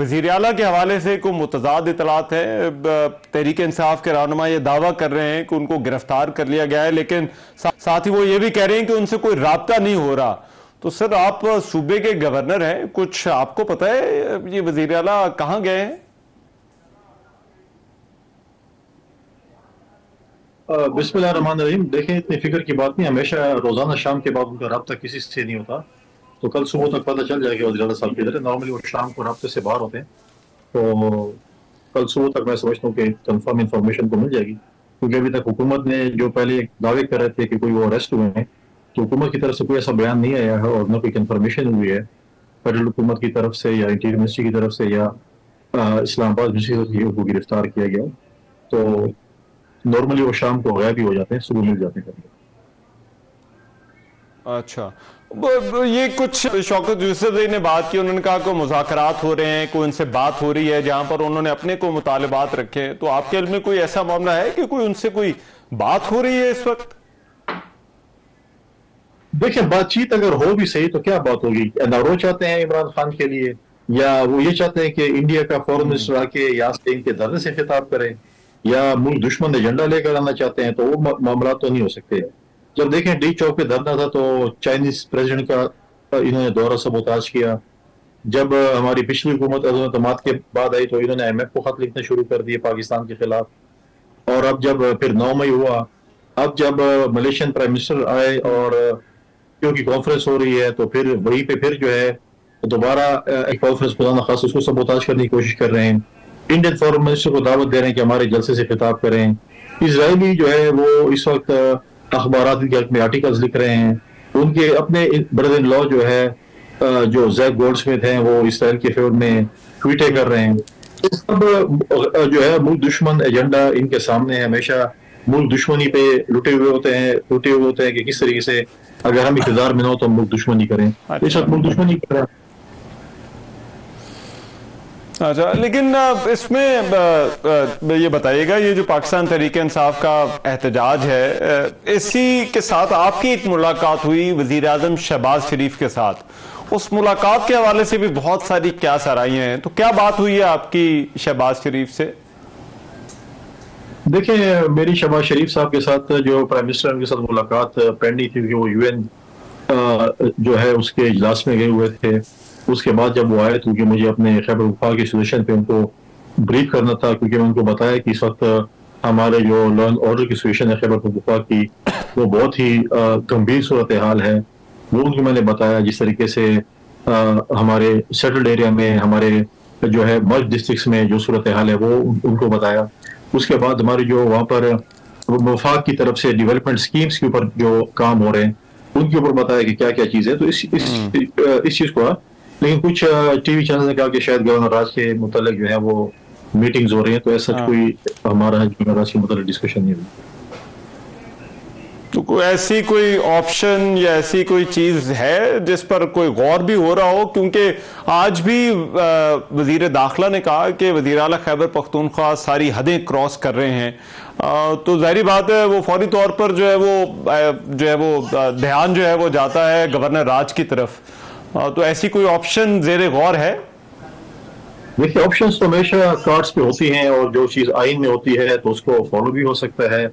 وزیر اعلیٰ کے حوالے سے کوئی متضاد اطلاعات ہے؟ تحریک انصاف کے رہنما یہ دعویٰ کر رہے ہیں کہ ان کو گرفتار کر لیا گیا ہے، لیکن ساتھ ہی وہ یہ بھی کہہ رہے ہیں کہ ان سے کوئی رابطہ نہیں ہو رہا. تو سر، آپ صوبے کے گورنر ہیں، کچھ آپ کو پتہ ہے یہ وزیر اعلیٰ کہاں گئے ہیں؟ بسم اللہ الرحمن الرحیم. دیکھیں، اتنی فکر کی بات نہیں. ہمیشہ روزانہ شام کے بعد ان کا رابطہ کسی سے نہیں ہوتا، تو کل صبح تک پتہ چل جائے گا وزیر اعلیٰ صاحب کی طرح. نارملی وہ شام کو رابطے سے باہر ہوتے ہیں، تو کل صبح تک میں سمجھتا ہوں کہ کنفرم انفارمیشن کو مل جائے گی. کیونکہ ابھی تک حکومت نے جو پہلے دعوے کر رہے تھے کہ کوئی وہ اریسٹ ہوئے ہیں، تو حکومت کی طرف سے کوئی ایسا بیان نہیں آیا ہے اور نہ کوئی کنفرمیشن ہوئی ہے فیڈرل حکومت کی طرف سے یا انٹیریئر منسٹری کی طرف سے یا اسلام آباد منسٹری کو گرفتار کیا گیا. تو نارملی وہ شام کو غائب ہی ہو جاتے ہیں، صبح مل جاتے ہیں. اچھا، یہ کچھ شوکت یوسف زئی نے بات کی، انہوں نے کہا کہ مذاکرات ہو رہے ہیں، کوئی ان سے بات ہو رہی ہے جہاں پر انہوں نے اپنے کو مطالبات رکھے. تو آپ کے علم میں کوئی ایسا معاملہ ہے کہ کوئی ان سے کوئی بات ہو رہی ہے اس وقت؟ دیکھیں، بات چیت اگر ہو بھی صحیح تو کیا بات ہوگی؟ این آر او چاہتے ہیں عمران خان کے لیے، یا وہ یہ چاہتے ہیں کہ انڈیا کا فورن منسٹر آ کے یہاں سے ان کے دھرنے سے خطاب کرے، یا ملک دشمن ایجنڈا لے کر آنا چاہتے ہیں. تو وہ معاملات تو نہیں ہو سکتے. جب دیکھیں ڈی چوک پہ دھرنا تھا تو چائنیز پریزیڈنٹ کا انہوں نے دورہ سبوتاژ کیا. جب ہماری پچھلی حکومت عدم اعتماد کے بعد آئی تو انہوں نے ایم ایف کو خط لکھنا شروع کر دیے پاکستان کے خلاف. اور اب جب پھر 9 مئی ہوا، اب جب ملیشین پرائم منسٹر آئے اور کی کانفرنس ہو رہی ہے، تو پھر وہیں پہ پھر جو ہے دوبارہ ایک کانفرنس بلانا، خاص اس کو سبوتاژ کرنے کی کوشش کر رہے ہیں. انڈین فورن منسٹر کو دعوت دے رہے ہیں کہ ہمارے جلسے سے خطاب کریں. اسرائیلی جو ہے وہ اس وقت اخبارات کے حق میں آرٹیکلز لکھ رہے ہیں. ان کے اپنے بردر ان لا جو ہے جو زیک گولڈ سمتھ ہیں، وہ اسرائیل کے فیور میں ٹویٹیں کر رہے ہیں. سب جو ہے ملک دشمن ایجنڈا ان کے سامنے ہے. ہمیشہ ملک دشمنی پہ ٹوٹے ہوئے ہوتے ہیں کہ کس طریقے سے اگر ہم اقتدار میں نہ ہو تو ہم ملک دشمنی کریں. اس وقت ملک دشمنی کر رہے ہیں. اچھا، لیکن اس میں یہ بتائیے گا، یہ جو پاکستان تحریک انصاف کا احتجاج ہے، اسی کے ساتھ آپ کی ایک ملاقات ہوئی وزیر اعظم شہباز شریف کے ساتھ. اس ملاقات کے حوالے سے بھی بہت ساری کیا سرائیاں ہیں، تو کیا بات ہوئی ہے آپ کی شہباز شریف سے؟ دیکھیں، میری شہباز شریف صاحب کے ساتھ جو پرائم منسٹر کے ساتھ ملاقات پینڈنگ تھی کہ وہ یو این جو ہے اس کے اجلاس میں گئے ہوئے تھے. اس کے بعد جب وہ آئے تو مجھے اپنے خیبر پختونخوا کی سچویشن پہ ان کو بریف کرنا تھا، کیونکہ میں ان کو بتایا کہ اس وقت ہمارے جو لا اینڈ آرڈر کی سچویشن ہے خیبر پختونخوا کی، وہ بہت ہی گمبھیر صورتحال ہے. وہ ان کو میں نے بتایا جس طریقے سے ہمارے سیٹلڈ ایریا میں، ہمارے جو ہے مرج ڈسٹرکٹس میں جو صورتحال ہے وہ ان کو بتایا. اس کے بعد ہمارے جو وہاں پر وفاق کی طرف سے ڈیولپمنٹ سکیمز کے اوپر جو کام ہو رہے ہیں ان کے اوپر بتایا کہ کیا کیا چیز ہے. تو اس چیز کو، لیکن کچھ ٹی وی چینل نے کہا کہ شاید گورنر راج کے متعلق جو ہے وہ میٹنگز ہو رہی ہیں، تو ایسا کوئی ہمارا گورنر راج کے متعلق ڈسکشن نہیں ہوئی. تو کوئی ایسی کوئی آپشن یا ایسی کوئی چیز ہے جس پر کوئی غور بھی ہو رہا ہو؟ کیونکہ آج بھی وزیر داخلہ نے کہا کہ وزیر اعلیٰ خیبر پختونخوا ساری حدیں کراس کر رہے ہیں. تو ظاہری بات ہے وہ فوری طور پر جو ہے وہ دھیان جو ہے وہ جاتا ہے گورنر راج کی طرف. تو ایسی کوئی آپشن زیر غور ہے؟ دیکھیے، آپشنز تو ہمیشہ کارڈز پہ ہوتی ہیں، اور جو چیز آئین میں ہوتی ہے تو اس کو فالو بھی ہو سکتا ہے.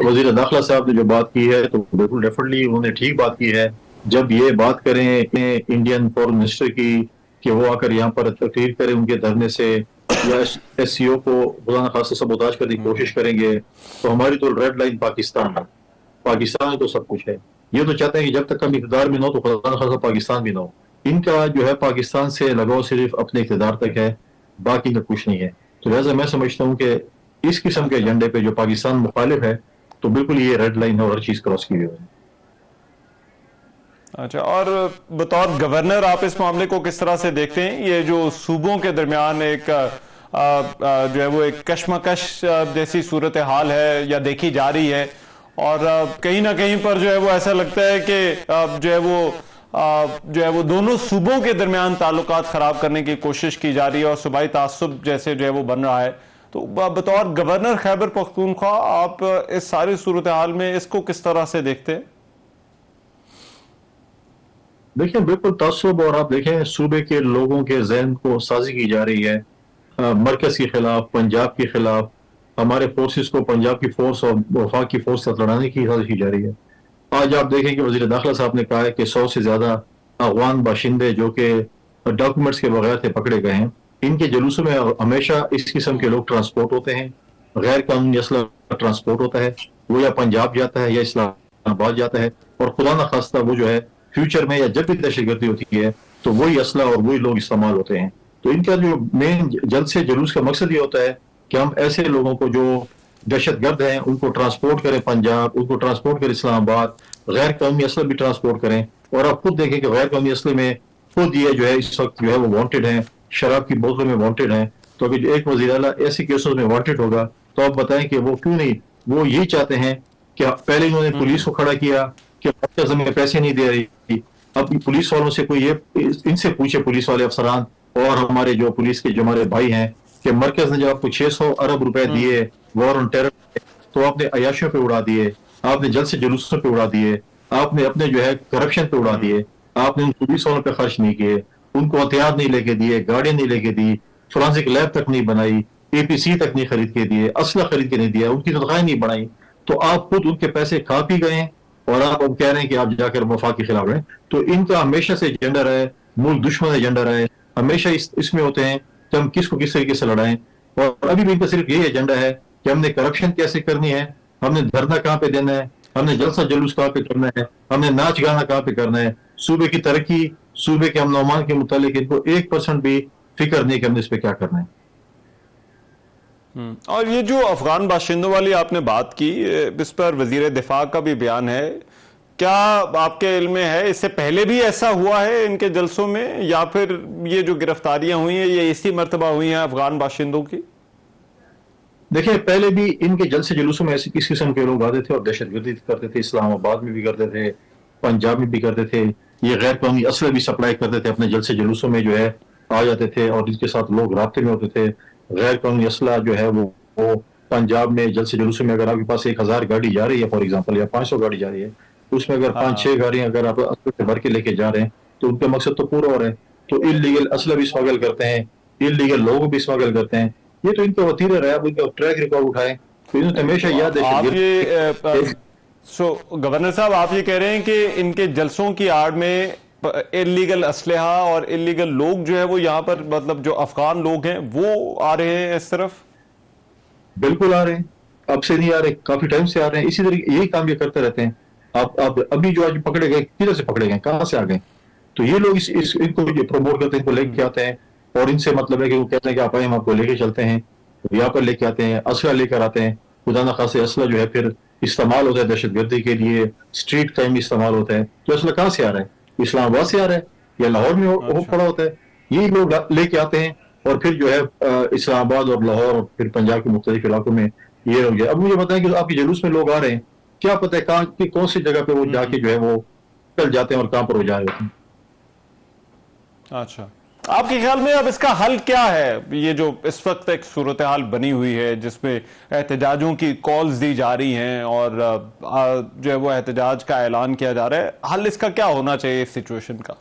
وزیر داخلہ صاحب نے جو بات کی ہے تو بالکل ڈیفینیٹلی انہوں نے ٹھیک بات کی ہے. جب یہ بات کریں انڈین فورن منسٹر کی کہ وہ آ کر یہاں پر تقریر کریں ان کے دھرنے سے، یا ایس سی او کو خدا نخواستہ سبوتاژ کرنے کی کوشش کریں گے، تو ہماری تو ریڈ لائن پاکستان ہے. پاکستان تو سب کچھ ہے. یہ تو چاہتے ہیں کہ جب تک ہم اقتدار میں نہ ہو تو خدا نخواستہ پاکستان بھی نہ ہو. ان کا جو ہے پاکستان سے لگاؤ صرف اپنے اقتدار تک ہے، باقی کا کچھ نہیں ہے. تو لہٰذا میں سمجھتا ہوں کہ اس قسم کے ایجنڈے پہ جو پاکستان مخالف ہے تو بالکل یہ ریڈ لائن ہے اور ہر چیز کراس کی ہوئی ہے. اچھا، اور بطور گورنر آپ اس معاملے کو کس طرح سے دیکھتے ہیں؟ یہ جو صوبوں کے درمیان ایک جو ہے وہ ایک کشمکش جیسی صورتحال ہے یا دیکھی جا رہی ہے، اور کہیں نہ کہیں پر جو ہے وہ ایسا لگتا ہے کہ جو ہے وہ دونوں صوبوں کے درمیان تعلقات خراب کرنے کی کوشش کی جا رہی ہے اور صوبائی تعصب جیسے جو ہے وہ بن رہا ہے. تو بطور گورنر خیبر پختونخوا آپ اس ساری صورتحال میں اس کو کس طرح سے دیکھتے ہیں؟ دیکھیں بالکل تعصب، اور آپ دیکھیں صوبے کے لوگوں کے ذہن کو سازی کی جا رہی ہے مرکز کے خلاف، پنجاب کے خلاف، ہمارے فورسز کو پنجاب کی فورس اور وفاق کی فورس سے لڑانے کی سازش کی جا رہی ہے۔ آج آپ دیکھیں کہ وزیر داخلہ صاحب نے کہا ہے کہ 100 سے زیادہ افغان باشندے جو کہ ڈاکومنٹس کے بغیر تھے پکڑے گئے ہیں۔ ان کے جلوسوں میں ہمیشہ اس قسم کے لوگ ٹرانسپورٹ ہوتے ہیں، غیر قانونی اسلحہ ٹرانسپورٹ ہوتا ہے، وہ یا پنجاب جاتا ہے یا اسلام آباد جاتا ہے، اور خدا نخواستہ وہ جو ہے فیوچر میں یا جب بھی دہشت گردی ہوتی ہے تو وہی اسلحہ اور وہی لوگ استعمال ہوتے ہیں۔ تو ان کا جو مین جلد سے جلوس کا مقصد یہ ہوتا ہے کہ ہم ایسے لوگوں کو جو دہشت گرد ہیں ان کو ٹرانسپورٹ کریں پنجاب، ان کو ٹرانسپورٹ کریں اسلام آباد، غیر قانونی اسلحہ بھی ٹرانسپورٹ کریں۔ اور آپ خود دیکھیں کہ غیر قانونی اسلحے میں خود یہ جو ہے اس وقت جو ہے وہ وانٹڈ ہیں، شراب کی بوتلوں میں وانٹڈ ہیں۔ تو اگر ایک وزیر اعلیٰ ایسے کیسوں میں وانٹڈ ہوگا تو آپ بتائیں کہ وہ کیوں نہیں، وہ یہی چاہتے ہیں کہ پہلے انہوں نے پولیس کو کھڑا کیا کہ مرکز ہمیں پیسے نہیں دے رہی، اب پولیس والوں سے کوئی یہ ان سے پوچھے، پولیس والے افسران اور ہمارے جو پولیس کے جو ہمارے بھائی ہیں، کہ مرکز نے جب آپ کو 600 ارب روپے دیے وار آن ٹیرر تو آپ نے عیاشیوں پہ اڑا دیے، آپ نے جلد سے جلوسوں پہ اڑا دیے، آپ نے اپنے جو ہے کرپشن پہ اڑا دیے، آپ نے ان پولیس والوں پہ خرچ نہیں کیے، ان کو ہتھیار نہیں لے کے دیے، گاڑیاں نہیں لے کے دی، فرانسک لیب تک نہیں بنائی، اے پی سی تک نہیں خرید کے دیے، اسلحہ خرید کے نہیں دیا، ان کی تنخواہیں نہیں بڑھائی۔ تو آپ خود ان کے پیسے کھا پی گئے ہیں اور آپ اب کہہ رہے ہیں کہ آپ جا کر وفاق کے خلاف رہیں۔ تو ان کا ہمیشہ سے ایجنڈا رہے، ملک دشمن ایجنڈا رہے، ہمیشہ اس میں ہوتے ہیں کہ ہم کس کو کس طریقے سے لڑائیں۔ اور ابھی بھی ان کا صرف یہی ایجنڈا ہے کہ ہم نے کرپشن کیسے کرنی ہے، ہم نے دھرنا کہاں پہ دینا ہے، ہم نے جلسہ جلوس کہاں پہ کرنا ہے، ہم نے ناچ گانا کہاں پہ کرنا ہے۔ صوبے کی ترقی، صوبے کے امن و امان کے متعلق ان کو 1% بھی فکر نہیں کہ ہم نے اس پہ کیا کرنا ہے۔ اور یہ جو افغان باشندوں والی آپ نے بات کی، اس پر وزیر دفاع کا بھی بیان ہے، کیا آپ کے علم میں ہے اس سے پہلے بھی ایسا ہوا ہے ان کے جلسوں میں، یا پھر یہ جو گرفتاریاں ہوئی ہیں یہ اسی مرتبہ ہوئی ہیں افغان باشندوں کی؟ دیکھیں پہلے بھی ان کے جلسے جلوسوں میں ایسے کس قسم کے لوگ آتے تھے اور دہشت گردی کرتے تھے، اسلام آباد میں بھی کرتے تھے، پنجاب میں بھی کرتے تھے، یہ غیر قانونی اسلحے بھی سپلائی کرتے تھے، اپنے جلسے جلوسوں میں جو ہے آ جاتے تھے اور اس کے ساتھ لوگ رابطے میں ہوتے تھے۔ غیر قانونی اسلحہ جو ہے وہ پنجاب میں جلسے جلوسوں میں اگر آپ کے پاس 1000 گاڑی جا رہی ہے فار ایگزامپل، یا 500 گاڑی جا رہی ہے، اس میں اگر 5-6 گاڑیاں اگر آپ اسلحے بھر کے لے کے جا رہے ہیں تو ان کا مقصد تو پورا ہو رہا ہے۔ تو انلیگل اسلحہ بھی اسمگل کرتے ہیں، انلیگل لوگ بھی اسمگل کرتے ہیں۔ یہ تو ان کا وتیرہ رہا، اب ان کا ٹریک ریکارڈ اٹھائیں تو انہوں نے ہمیشہ یاد ہے۔ گورنر صاحب آپ یہ کہہ رہے ہیں کہ ان کے جلسوں کی آڑ میں انلیگل اسلحہ اور انلیگل لوگ جو ہے وہ یہاں پر، مطلب جو افغان لوگ ہیں وہ آ رہے ہیں اس طرف؟ بالکل آ رہے ہیں، اب سے نہیں آ رہے، کافی ٹائم سے آ رہے ہیں، اسی طریقے یہی کام یہ کرتے رہتے ہیں۔ آپ ابھی جو آج پکڑے گئے کدھر سے پکڑے گئے، کہاں سے آ گئے؟ تو یہ لوگ ان کو پروموٹ کرتے ہیں، ان کو لے کے آتے ہیں، اور ان سے مطلب ہے کہ وہ کہتے ہیں کہ آپ آئیں، ہم آپ کو لے کے چلتے ہیں، یہاں پر لے کے آتے ہیں، اسلحہ لے کر آتے ہیں۔ خدا نخواستہ اسلحہ جو ہے پھر استعمال ہوتا ہے دہشت گردی کے لیے، اسٹریٹ کرائم استعمال ہوتا ہے۔ تو اسلحہ کہاں سے آ رہا ہے؟ اسلام آباد سے آ رہا ہے یا لاہور میں ہو پڑا ہوتا ہے؟ یہی لوگ لے کے آتے ہیں اور پھر جو ہے اسلام آباد اور لاہور اور پھر پنجاب کے مختلف علاقوں میں یہ لوگ جو ہے۔ اب مجھے بتائیں کہ آپ کے جلوس میں لوگ آ رہے ہیں، کیا پتہ ہے کہاں کی کون سی جگہ پہ وہ جا کے جو ہے وہ چل جاتے ہیں اور کہاں پر وہ جا رہے ہوتے ہیں۔ اچھا، آپ کے خیال میں اب اس کا حل کیا ہے؟ یہ جو اس وقت ایک صورتحال بنی ہوئی ہے جس میں احتجاجوں کی کالز دی جا رہی ہیں اور جو ہے وہ احتجاج کا اعلان کیا جا رہا ہے، حل اس کا کیا ہونا چاہیے اس سچویشن کا؟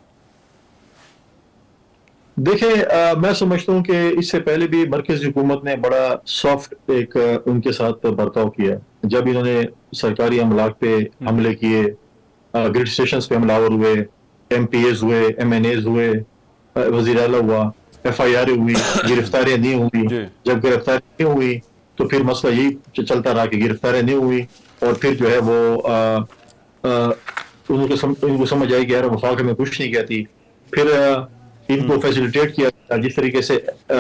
دیکھیں میں سمجھتا ہوں کہ اس سے پہلے بھی مرکزی حکومت نے بڑا سافٹ ایک ان کے ساتھ برتاؤ کیا، جب انہوں نے سرکاری املاک پہ حملے کیے، گریڈ اسٹیشنز پہ حملہ ہوئے، ایم پی ایز ہوئے، ایم این ایز ہوئے، وزیر اعلیٰ ہوا، ایف آئی آر ہوئی، گرفتاریاں نہیں ہوئی۔ جب گرفتاری نہیں ہوئی تو پھر مسئلہ یہی چلتا رہا کہ گرفتاریاں نہیں ہوئی، اور پھر جو ہے وہ ان کو سمجھ آئی کہ یار وفاق میں کچھ نہیں کہتی۔ پھر ان کو فیسیلیٹیٹ کیا جس طریقے سے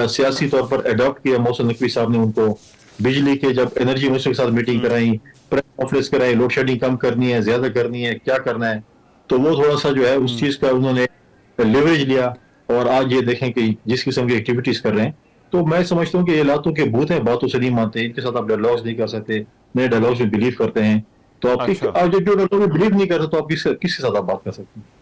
سیاسی طور پر اڈاپٹ کیا محسن نقوی صاحب نے، ان کو بجلی کے جب انرجی منسٹر کے ساتھ میٹنگ کرائیں، پریس کانفرنس کرائی، لوڈ شیڈنگ کم کرنی ہے، زیادہ کرنی ہے، کیا کرنا ہے، تو وہ تھوڑا سا جو ہے اس چیز کا انہوں نے لیوریج لیا، اور آج یہ دیکھیں کہ جس قسم کی ایکٹیویٹیز کر رہے ہیں۔ تو میں سمجھتا ہوں کہ یہ لاتوں کے بھوت ہیں، باتوں سے نہیں مانتے، ان کے ساتھ آپ ڈائلاگز نہیں کر سکتے، نئے ڈائلاگز میں بلیو کرتے ہیں۔ تو آپ جب جو ڈائلاگ میں بلیو نہیں کرتے تو آپ کس کے ساتھ آپ بات کر سکتے ہیں؟